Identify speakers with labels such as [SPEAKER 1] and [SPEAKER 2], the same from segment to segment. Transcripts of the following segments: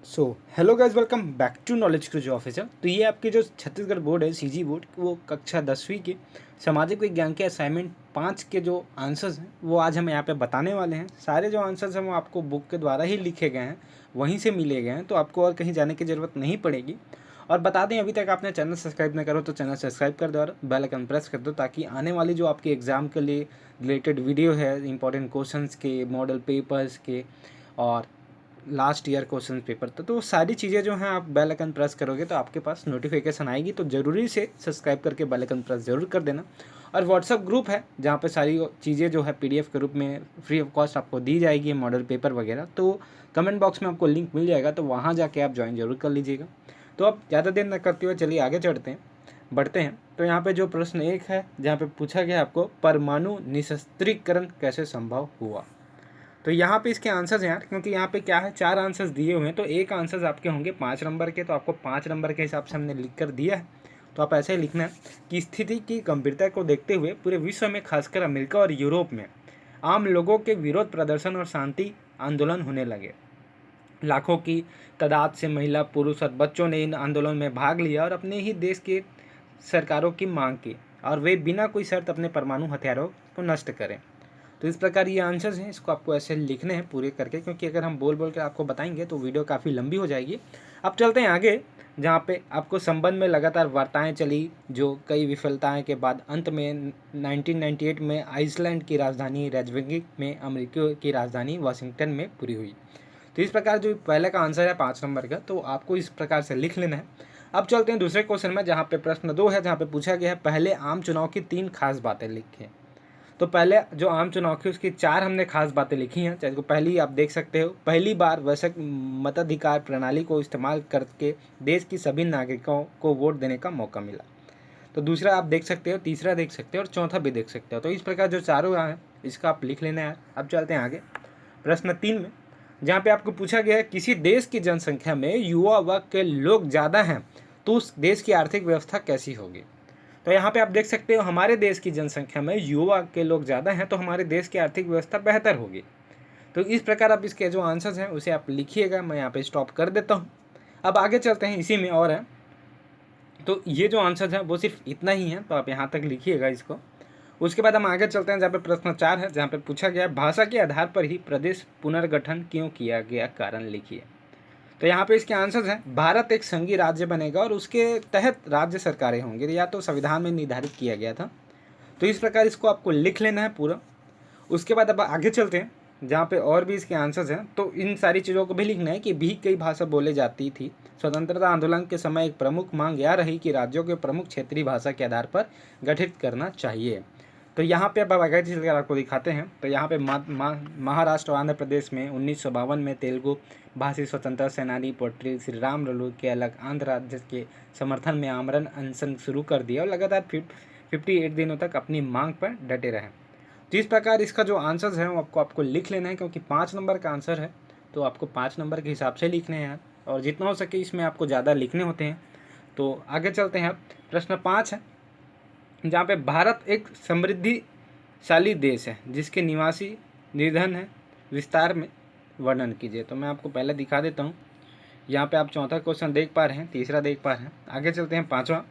[SPEAKER 1] So hello guys, welcome back to knowledge cruise officer. तो ये आपके जो छत्तीसगढ़ बोर्ड है सीजी बोर्ड, वो कक्षा 10वीं के सामाजिक विज्ञान के असाइनमेंट 5 के जो आंसर्स हैं वो आज हम यहाँ पे बताने वाले हैं। सारे जो आंसर्स हैं वो आपको बुक के द्वारा ही लिखे गए हैं, वहीं से मिले गए हैं, तो आपको और कहीं जाने की ज़रूरत नहीं पड़ेगी। और बता दें, अभी तक आपने चैनल सब्सक्राइब नहीं करो तो चैनल सब्सक्राइब कर दो और बेल आइकन प्रेस कर दो, ताकि आने वाली जो आपके एग्ज़ाम के लिए रिलेटेड वीडियो है, इंपॉर्टेंट क्वेश्चंस के, मॉडल पेपर्स के और लास्ट ईयर क्वेश्चन पेपर तो वो सारी चीज़ें जो हैं आप बेल आइकन प्रेस करोगे तो आपके पास नोटिफिकेशन आएगी। तो ज़रूरी से सब्सक्राइब करके बेल आइकन प्रेस ज़रूर कर देना। और व्हाट्सअप ग्रुप है जहाँ पे सारी चीज़ें जो है पीडीएफ के रूप में फ्री ऑफ कॉस्ट आपको दी जाएगी, मॉडल पेपर वगैरह। तो कमेंट बॉक्स में आपको लिंक मिल जाएगा, तो वहाँ जाके आप ज्वाइन जरूर कर लीजिएगा। तो अब ज़्यादा देर न करते हुए चलिए आगे बढ़ते हैं। तो यहाँ पे जो प्रश्न 1 है, जहाँ पे पूछा गया आपको परमाणु निशस्त्रीकरण कैसे संभव हुआ। तो यहाँ पे इसके आंसर्स हैं यार, क्योंकि यहाँ पे क्या है, 4 आंसर्स दिए हुए हैं, तो एक आंसर्स आपके होंगे 5 नंबर के, तो आपको 5 नंबर के हिसाब से हमने लिख कर दिया है। तो आप ऐसे ही लिखना है कि स्थिति की गंभीरता को देखते हुए पूरे विश्व में, खासकर अमेरिका और यूरोप में, आम लोगों के विरोध प्रदर्शन और शांति आंदोलन होने लगे। लाखों की तादाद से महिला, पुरुष और बच्चों ने इन आंदोलन में भाग लिया और अपने ही देश के सरकारों की मांग की, और वे बिना कोई शर्त अपने परमाणु हथियारों को नष्ट करें। तो इस प्रकार ये आंसर्स हैं, इसको आपको ऐसे लिखने हैं पूरे करके, क्योंकि अगर हम बोल बोल कर आपको बताएंगे तो वीडियो काफ़ी लंबी हो जाएगी। अब चलते हैं आगे, जहाँ पे आपको संबंध में लगातार वार्ताएं चली, जो कई विफलताएं के बाद अंत में 1998 में आइसलैंड की राजधानी रेजविक में अमेरिका की राजधानी वाशिंगटन में पूरी हुई। तो इस प्रकार जो पहले का आंसर है 5 नंबर का, तो आपको इस प्रकार से लिख लेना है। अब चलते हैं दूसरे क्वेश्चन में, जहाँ पे प्रश्न 2 है, जहाँ पे पूछा गया है पहले आम चुनाव की 3 खास बातें लिखें। तो पहले जो आम चुनाव की उसकी 4 हमने खास बातें लिखी हैं। चाहे को पहली आप देख सकते हो, पहली बार वैश्विक मताधिकार प्रणाली को इस्तेमाल करके देश की सभी नागरिकों को वोट देने का मौका मिला। तो दूसरा आप देख सकते हो, तीसरा देख सकते हो और चौथा भी देख सकते हो। तो इस प्रकार जो चारों हैं इसका आप लिख लेना है। अब चलते हैं आगे प्रश्न 3 में, जहाँ पे आपको पूछा गया है किसी देश की जनसंख्या में युवा वर्ग के लोग ज़्यादा हैं तो उस देश की आर्थिक व्यवस्था कैसी होगी। तो यहाँ पे आप देख सकते हो, हमारे देश की जनसंख्या में युवा के लोग ज़्यादा हैं तो हमारे देश की आर्थिक व्यवस्था बेहतर होगी। तो इस प्रकार आप इसके जो आंसर्स हैं उसे आप लिखिएगा। मैं यहाँ पे स्टॉप कर देता हूँ। अब आगे चलते हैं, इसी में और है। तो ये जो आंसर्स हैं वो सिर्फ इतना ही है, तो आप यहाँ तक लिखिएगा इसको। उसके बाद हम आगे चलते हैं, जहाँ पे प्रश्न 4 है, जहाँ पे पूछा गया भाषा के आधार पर ही प्रदेश पुनर्गठन क्यों किया गया, कारण लिखिए। तो यहाँ पे इसके आंसर्स हैं, भारत एक संघीय राज्य बनेगा और उसके तहत राज्य सरकारें होंगी, या तो संविधान में निर्धारित किया गया था। तो इस प्रकार इसको आपको लिख लेना है पूरा। उसके बाद अब आगे चलते हैं, जहाँ पे और भी इसके आंसर्स हैं। तो इन सारी चीज़ों को भी लिखना है कि भी कई भाषा बोले जाती थी। स्वतंत्रता आंदोलन के समय एक प्रमुख मांग यह रही कि राज्यों के प्रमुख क्षेत्रीय भाषा के आधार पर गठित करना चाहिए। तो यहाँ पे अब आगे चलकर आपको दिखाते हैं। तो यहाँ पे महाराष्ट्र और आंध्र प्रदेश में 1952 में तेलुगु भाषी स्वतंत्रता सेनानी पोट्री श्री राम लल्लू के अलग आंध्र राज्य के समर्थन में आमरण अनशन शुरू कर दिया और लगातार 58 दिनों तक अपनी मांग पर डटे रहे। तो इस प्रकार इसका जो आंसर्स है वो आपको लिख लेना है, क्योंकि 5 नंबर का आंसर है तो आपको 5 नंबर के हिसाब से लिखने हैं यार, और जितना हो सके इसमें आपको ज़्यादा लिखने होते हैं। तो आगे चलते हैं। प्रश्न 5 है, जहाँ पे भारत एक समृद्धिशाली देश है जिसके निवासी निर्धन है, विस्तार में वर्णन कीजिए। तो मैं आपको पहले दिखा देता हूँ। यहाँ पे आप चौथा क्वेश्चन देख पा रहे हैं, तीसरा देख पा रहे हैं। आगे चलते हैं 5वां।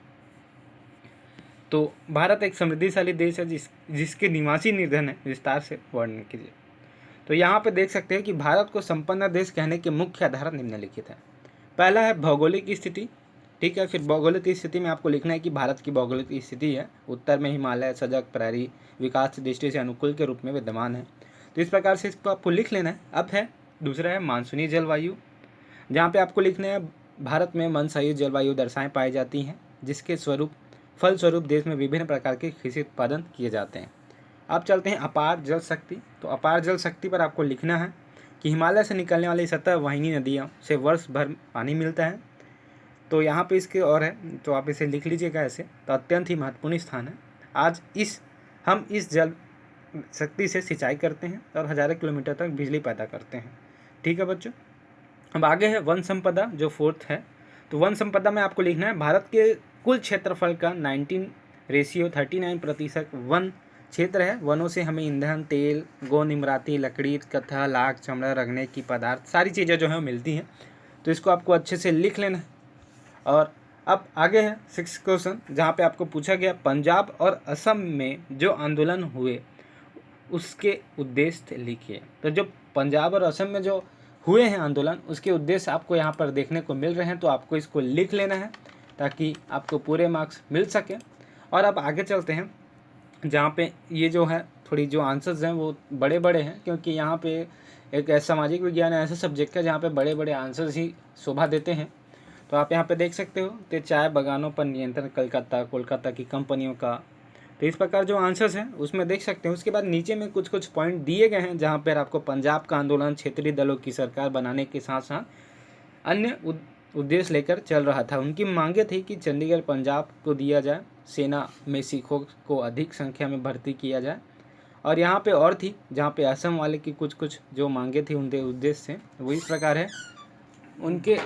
[SPEAKER 1] तो भारत एक समृद्धिशाली देश है जिसके निवासी निर्धन है, विस्तार से वर्णन कीजिए। तो यहाँ पे देख सकते हैं कि भारत को संपन्न देश कहने के मुख्य आधार निम्नलिखित है। पहला है भौगोलिक स्थिति, ठीक है। फिर भौगोलिक स्थिति में आपको लिखना है कि भारत की भौगोलिक स्थिति है, उत्तर में हिमालय सजग प्रैरी विकास की दृष्टि से अनुकूल के रूप में विद्यमान है। तो इस प्रकार से इसको आपको लिख लेना है। अब है दूसरा है मानसूनी जलवायु, जहाँ पे आपको लिखना है भारत में मनसहित जलवायु दशाएं पाई जाती हैं जिसके फलस्वरूप देश में विभिन्न प्रकार के कृषि उत्पादन किए जाते हैं। अब चलते हैं अपार जल शक्ति। तो अपार जल शक्ति पर आपको लिखना है कि हिमालय से निकलने वाली सतह वाहिनी नदियों से वर्ष भर पानी मिलता है। तो यहाँ पे इसके और है, तो आप इसे लिख लीजिएगा ऐसे। तो अत्यंत ही महत्वपूर्ण स्थान है। आज हम इस जल शक्ति से सिंचाई करते हैं और हज़ारों किलोमीटर तक बिजली पैदा करते हैं। ठीक है बच्चों। अब आगे है वन संपदा, जो 4th है। तो वन संपदा में आपको लिखना है भारत के कुल क्षेत्रफल का 39% वन क्षेत्र है। वनों से हमें ईंधन, तेल, गोंद, इमराती लकड़ी, कत्था, लाख, चमड़ा, रगने की पदार्थ, सारी चीज़ें जो है मिलती हैं। तो इसको आपको अच्छे से लिख लेना है। और अब आगे है 6 क्वेश्चन, जहाँ पे आपको पूछा गया पंजाब और असम में जो आंदोलन हुए उसके उद्देश्य लिखिए। तो जो पंजाब और असम में जो हुए हैं आंदोलन, उसके उद्देश्य आपको यहाँ पर देखने को मिल रहे हैं, तो आपको इसको लिख लेना है ताकि आपको पूरे मार्क्स मिल सके। और अब आगे चलते हैं, जहाँ पे ये जो है थोड़ी जो आंसर्स हैं वो बड़े बड़े हैं, क्योंकि यहाँ पे एक सामाजिक विज्ञान ऐसा सब्जेक्ट है जहाँ पे बड़े बड़े आंसर्स ही शोभा देते हैं। तो आप यहाँ पे देख सकते हो कि चाय बागानों पर नियंत्रण कोलकाता की कंपनियों का। तो इस प्रकार जो आंसर्स हैं उसमें देख सकते हैं। उसके बाद नीचे में कुछ कुछ पॉइंट दिए गए हैं, जहाँ पर आपको पंजाब का आंदोलन क्षेत्रीय दलों की सरकार बनाने के साथ साथ अन्य उद्देश्य लेकर चल रहा था। उनकी मांगे थी कि चंडीगढ़ पंजाब को दिया जाए, सेना में सिखों को अधिक संख्या में भर्ती किया जाए। और यहाँ पे और थी, जहाँ पे असम वाले की कुछ कुछ जो मांगे थी उनके उद्देश्य थे वो इस प्रकार है। उनके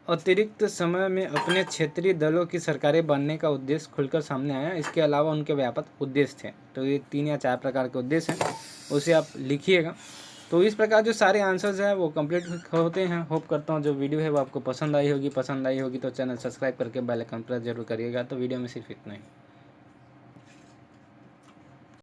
[SPEAKER 1] अतिरिक्त समय में अपने क्षेत्रीय दलों की सरकारें बनने का उद्देश्य खुलकर सामने आया। इसके अलावा उनके व्यापक उद्देश्य थे। तो ये 3 या 4 प्रकार के उद्देश्य हैं, उसे आप लिखिएगा। तो इस प्रकार जो सारे आंसर्स हैं वो कंप्लीट होते हैं। होप करता हूँ जो वीडियो है वो आपको पसंद आई होगी तो चैनल सब्सक्राइब करके बेल आइकन प्रेस जरूर करिएगा। तो वीडियो में सिर्फ इतना ही।